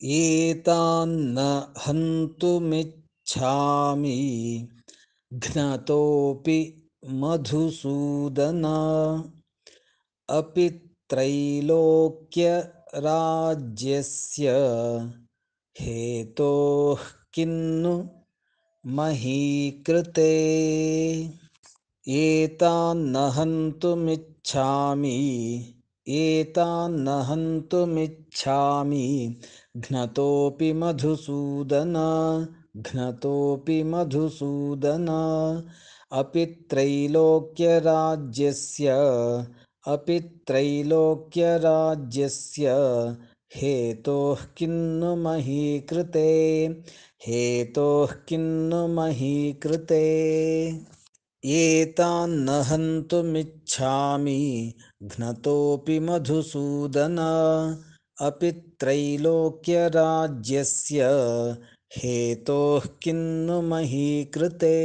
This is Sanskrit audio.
एतान्न हन्तुमिच्छामि घ्नतोऽपि मधुसूदन अपि त्रैलोक्यराज्यस्य हेतोः किन्नु मही कृते। एतान्न हन्तुमिच्छामि घ्नतोऽपि मधुसूदन अपि त्रैलोक्यराज्यस्य हेतोः किन्नु मही कृते। एतान्न हन्तुमिच्छामि घ्नतोऽपि मधुसूदन अपि त्रैलोक्यराज्यस्य हेतोः किन्नु मही कृते।